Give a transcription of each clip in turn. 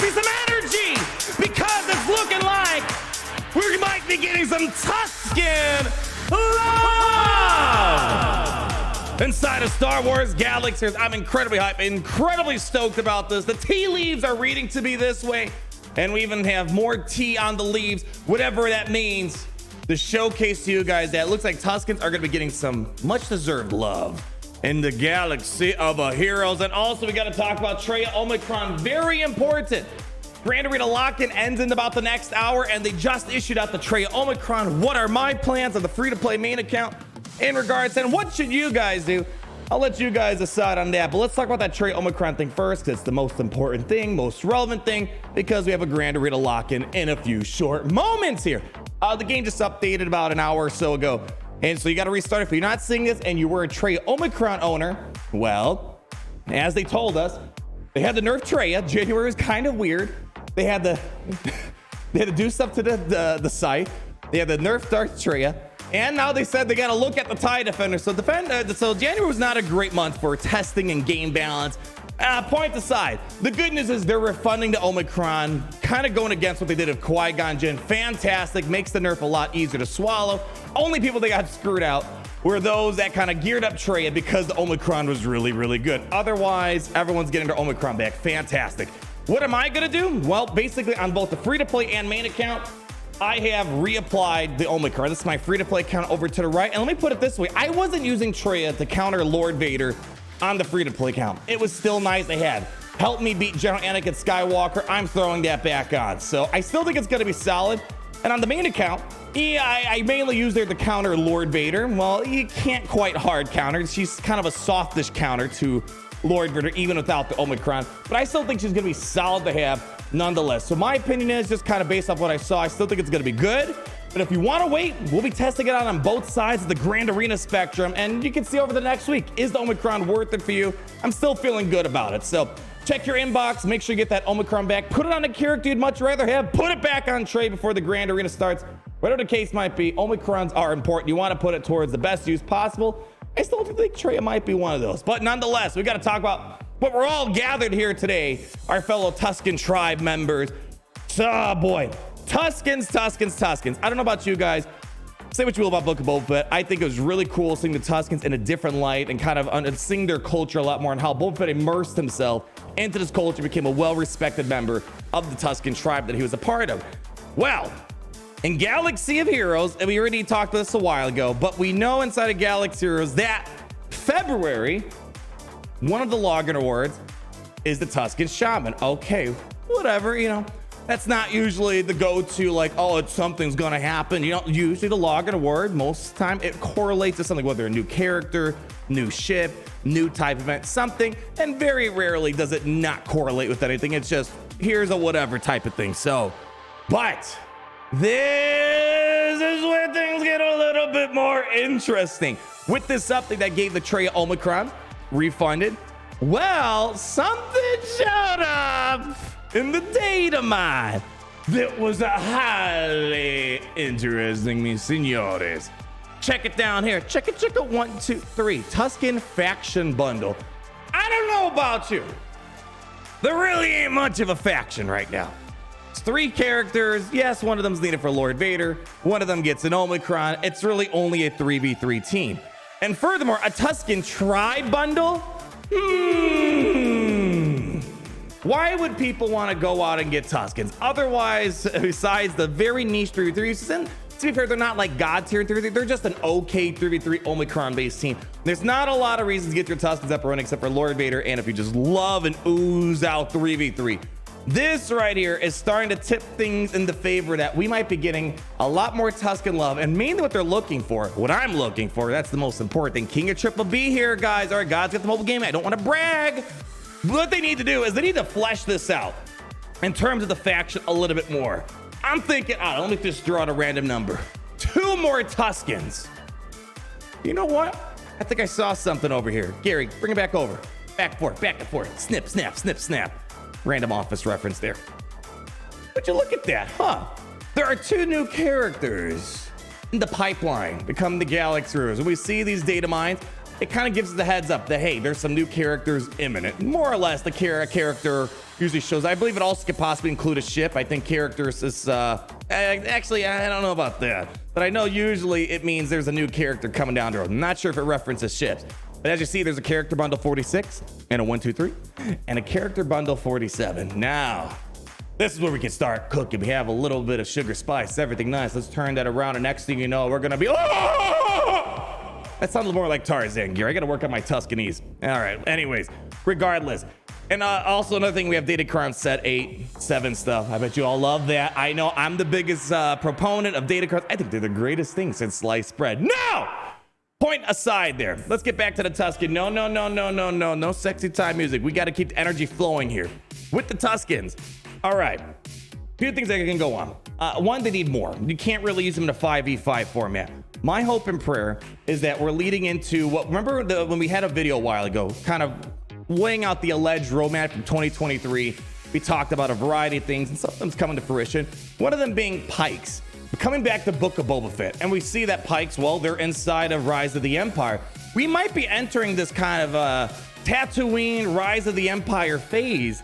see some energy because it's looking like we might be getting some Tuscan love inside of Star Wars Galaxies. I'm incredibly hyped, incredibly stoked about this. The tea leaves are reading to be this way, and we even have more tea on the leaves, whatever that means, to showcase to you guys that it looks like Tuscans are going to be getting some much deserved love in the galaxy of heroes. And also we got to talk about Trey Omicron, very important. Grand Arena lock-in ends in about the next hour, and they just issued out the Trey Omicron. What are my plans on the free-to-play main account in regards, and what should you guys do? I'll let you guys decide on that, but let's talk about that Trey Omicron thing first, because it's the most important thing, most relevant thing, because we have a Grand Arena lock-in in a few short moments here. The game just updated about an hour or so ago, and so you got to restart. If you're not seeing this and you were a Trey Omicron owner, well, as they told us, they had the Nerf Trey. January was kind of weird. They had to do stuff to the site. They had the Nerf Darth Trey, and now they said they got to look at the TIE Defender. So January was not a great month for testing and game balance. Point aside, the good news is they're refunding the Omicron, kind of going against what they did with Qui-Gon Jinn. Fantastic, makes the Nerf a lot easier to swallow. Only people that got screwed out were those that kind of geared up Trey because the Omicron was really, really good. Otherwise, everyone's getting their Omicron back. Fantastic. What am I gonna do? Well, basically on both the free-to-play and main account, I have reapplied the Omicron. This is my free-to-play account over to the right. And let me put it this way. I wasn't using Trey to counter Lord Vader on the free-to-play account. It was still nice to have. Help me beat General Anakin Skywalker. I'm throwing that back on. So I still think it's gonna be solid. And on the main account, yeah, I mainly use there to counter Lord Vader. Well, you can't quite hard counter. She's kind of a softish counter to Lord Vader, even without the Omicron. But I still think she's going to be solid to have nonetheless. So my opinion is, just kind of based off what I saw, I still think it's going to be good. But if you want to wait, we'll be testing it out on both sides of the Grand Arena spectrum. And you can see over the next week, is the Omicron worth it for you? I'm still feeling good about it. So check your inbox, make sure you get that Omicron back. Put it on a character you'd much rather have. Put it back on Trey before the Grand Arena starts. Whatever the case might be, Omicrons are important. You want to put it towards the best use possible. I still think Trey might be one of those. But nonetheless, we got to talk about what we're all gathered here today, our fellow Tuscan tribe members. Oh boy, Tuscans. I don't know about you guys. Say what you will about Book of Boba Fett. I think it was really cool seeing the Tuscans in a different light and kind of seeing their culture a lot more, and how Boba Fett immersed himself into this culture, became a well-respected member of the Tuscan tribe that he was a part of. Well, in Galaxy of Heroes, and we already talked about this a while ago, but we know inside of Galaxy of Heroes that February, one of the login awards is the Tuscan Shaman. Okay, whatever, you know, that's not usually the go-to, like, oh, something's gonna happen. You know, usually the login award, most of the time, it correlates to something, whether a new character, new ship, new type event, something, and very rarely does it not correlate with anything. It's just, here's a whatever type of thing. So, but this is where things get a little bit more interesting. With this update that gave the Trey Omicron refunded, well, something showed up in the data mine that was highly interesting, mis senores. Check it down here. Check it. 1, 2, 3. Tuscan Faction Bundle. I don't know about you. There really ain't much of a faction right now. It's 3 characters. Yes, one of them's needed for Lord Vader. One of them gets an Omicron. It's really only a 3v3 team. And furthermore, a Tuscan Tribe Bundle? Why would people want to go out and get Tuscans? Otherwise, besides the very niche 3v3s, and to be fair, they're not like God tier 3v3. They're just an okay 3v3 Omicron-based team. There's not a lot of reasons to get your Tuscans up and running except for Lord Vader, and if you just love and ooze out 3v3. This right here is starting to tip things in the favor that we might be getting a lot more Tuscan love, and mainly what they're looking for, what I'm looking for, that's the most important thing. King of Triple B here, guys. All right, God's got the mobile game. I don't want to brag. What they need to do is they need to flesh this out in terms of the faction a little bit more. I'm thinking, let me just draw out a random number. 2 more Tuscans. You know what? I think I saw something over here. Gary, bring it back over. Back and forth. Snip, snap, snip, snap. Random Office reference there. But you look at that, huh? There are 2 new characters in the pipeline become the Galaxy Heroes. And we see these data mines. it kind of gives us the heads up that, hey, there's some new characters imminent. More or less, the character usually shows. I believe it also could possibly include a ship. I think characters is, actually, I don't know about that. But I know usually it means there's a new character coming down the road. I'm not sure if it references ships. But as you see, there's a character bundle 46 and a 1, 2, 3 and a character bundle 47. Now, this is where we can start cooking. We have a little bit of sugar spice, everything nice. Let's turn that around, and next thing you know, we're gonna be, oh! That sounded more like Tarzan gear. I gotta work on my Tuscanese. All right, anyways, regardless. And also another thing, we have Data Crown set 8, 7 stuff. I bet you all love that. I know I'm the biggest proponent of Data Crowns. I think they're the greatest thing since sliced bread. No! Point aside there. Let's get back to the Tuscan. No sexy time music. We gotta keep the energy flowing here with the Tuscans. All right, few things that can go on. One, they need more. You can't really use them in a 5v5 format. My hope and prayer is that we're leading into what, remember when we had a video a while ago, kind of laying out the alleged roadmap from 2023. We talked about a variety of things, and some of them's coming to fruition. One of them being Pikes. We're coming back to Book of Boba Fett, and we see that Pikes, well, they're inside of Rise of the Empire. We might be entering this kind of Tatooine Rise of the Empire phase.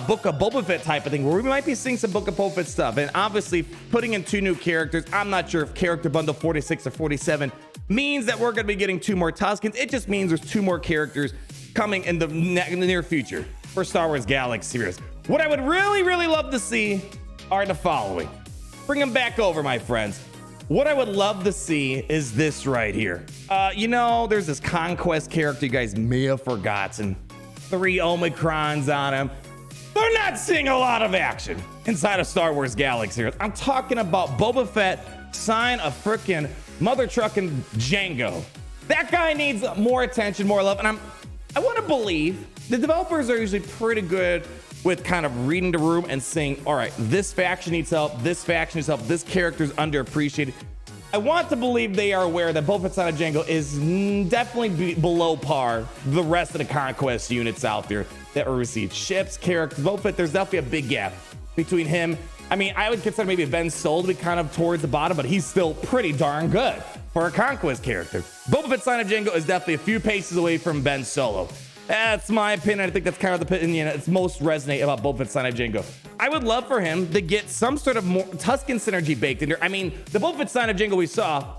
Book of Boba Fett type of thing, where we might be seeing some Book of Boba Fett stuff. And obviously putting in 2 new characters, I'm not sure if character bundle 46 or 47 means that we're going to be getting 2 more Tuskens. It just means there's 2 more characters coming in the near future for Star Wars Galaxy series. What I would really love to see are the following. Bring them back over, my friends. What I would love to see is this right here. You know, there's this Conquest character you guys may have forgotten. 3 Omicrons on him. They're not seeing a lot of action inside of Star Wars Galaxy. I'm talking about Boba Fett sign a freaking mother trucking Django. That guy needs more attention, more love. And I want to believe the developers are usually pretty good with kind of reading the room and saying, all right, this faction needs help, this faction needs help, this character's underappreciated. I want to believe they are aware that Boba Fett's on a Django is definitely below par the rest of the Conquest units out there that will receive ships, characters. Boba Fett, there's definitely a big gap between him. I mean, I would consider maybe Ben Solo to be kind of towards the bottom, but he's still pretty darn good for a Conquest character. Boba Fett's on a Django is definitely a few paces away from Ben Solo. That's my opinion. I think that's kind of the opinion that's most resonate about Boba Fett's on a Django. I would love for him to get some sort of more Tuscan synergy baked in there. I mean, the Boba Fett sign of Django we saw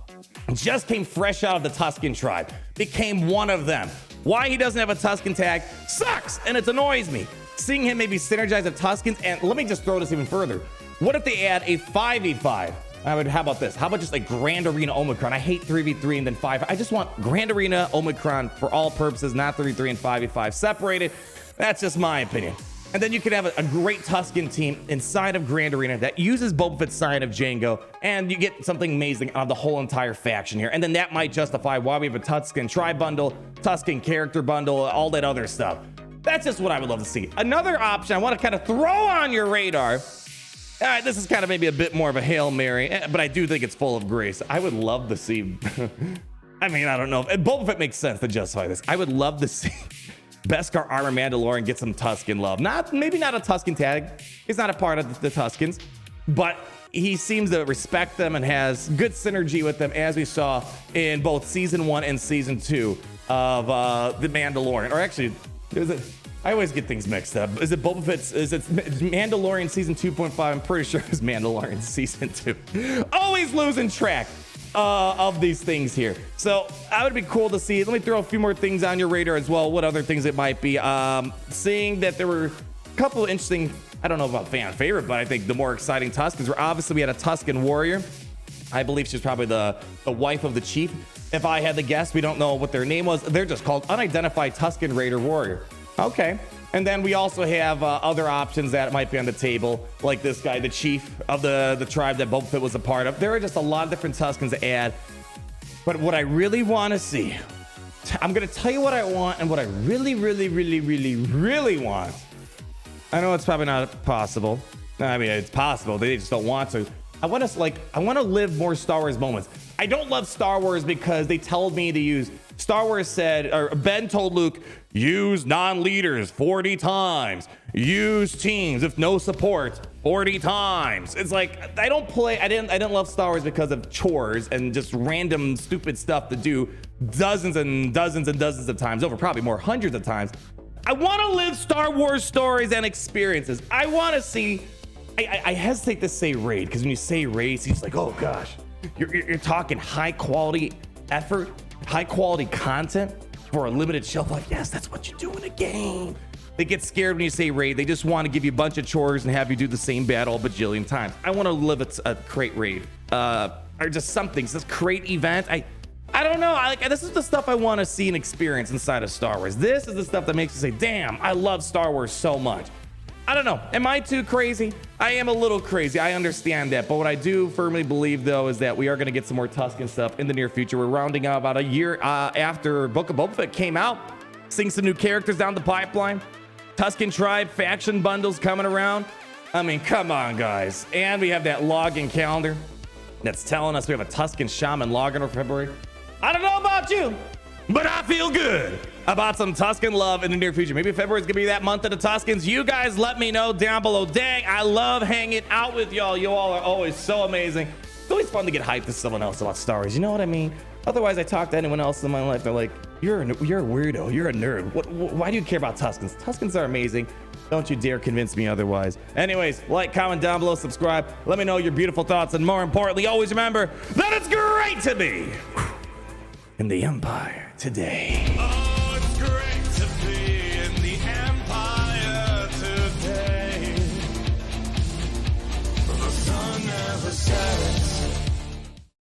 just came fresh out of the Tuscan tribe, became one of them. Why he doesn't have a Tuscan tag sucks, and it annoys me. Seeing him maybe synergize the Tuscans, and let me just throw this even further. What if they add a 5v5? How about this? How about just like Grand Arena Omicron? I hate 3v3 and then 5. I just want Grand Arena Omicron for all purposes, not 3v3 and 5v5 separated. That's just my opinion. And then you could have a great Tuscan team inside of Grand Arena that uses Boba Fett's sign of Django, and you get something amazing out of the whole entire faction here. And then that might justify why we have a Tuscan tri-bundle, Tuscan character bundle, all that other stuff. That's just what I would love to see. Another option I want to kind of throw on your radar. All right, this is kind of maybe a bit more of a Hail Mary, but I do think it's full of grace. I would love to see, I mean, I don't know. Boba Fett makes sense to justify this. I would love to see Beskar Armor Mandalorian get some Tuscan love. Maybe not a Tuscan tag. He's not a part of the Tuscans, but he seems to respect them and has good synergy with them, as we saw in both season 1 and season 2 of The Mandalorian. Or actually, I always get things mixed up. Is it Boba Fett's? Is it Mandalorian season 2.5? I'm pretty sure it's Mandalorian season 2. Always losing track of these things here. So that would be cool to see. Let me throw a few more things on your radar as well. What other things it might be? Seeing that there were a couple of interesting, I don't know about fan favorite, but I think the more exciting Tuskens were obviously we had a Tuscan Warrior. I believe she's probably the wife of the chief. If I had to guess, we don't know what their name was. They're just called Unidentified Tuscan Raider Warrior. Okay. And then we also have other options that might be on the table, like this guy, the chief of the tribe that Boba Fett was a part of. There are just a lot of different Tuskens to add. But what I really want to see, I'm going to tell you what I want and what I really want. I know it's probably not possible. I mean, it's possible. They just don't want to. I want to live more Star Wars moments. I don't love Star Wars because they told me to use Star Wars said, or Ben told Luke, use non-leaders 40 times, use teams with no support 40 times. It's like, I didn't love Star Wars because of chores and just random stupid stuff to do dozens and dozens and dozens of times over, probably more, hundreds of times. I want to live Star Wars stories and experiences. I want to see, I hesitate to say raid, because when you say raid, it's like, oh gosh, you're talking high quality effort, high quality content for a limited shelf life. Yes, that's what you do in a game. They get scared when you say raid. They just want to give you a bunch of chores and have you do the same battle a bajillion times. I want to live a crate raid, or just something. This crate event. I don't know. This is the stuff I want to see and experience inside of Star Wars. This is the stuff that makes you say, damn, I love Star Wars so much. I don't know. Am I too crazy? I am a little crazy. I understand that. But what I do firmly believe, though, is that we are going to get some more Tuscan stuff in the near future. We're rounding out about a year after Book of Boba Fett came out. Seeing some new characters down the pipeline. Tuscan Tribe faction bundles coming around. I mean, come on, guys. And we have that login calendar that's telling us we have a Tuscan Shaman login for February. I don't know about you, but I feel good about some Tuscan love in the near future. Maybe February's gonna be that month of the Tuscans. You guys let me know down below. Dang, I love hanging out with y'all. You all are always so amazing. It's always fun to get hyped to someone else about Star Wars. You know what I mean? Otherwise, I talk to anyone else in my life. They're like, you're a weirdo. You're a nerd. Why do you care about Tuscans? Tuscans are amazing. Don't you dare convince me otherwise. Anyways, like, comment down below, subscribe. Let me know your beautiful thoughts. And more importantly, always remember that it's great to be in the Empire today. Oh, it's great to be in the Empire today. The sun never sets.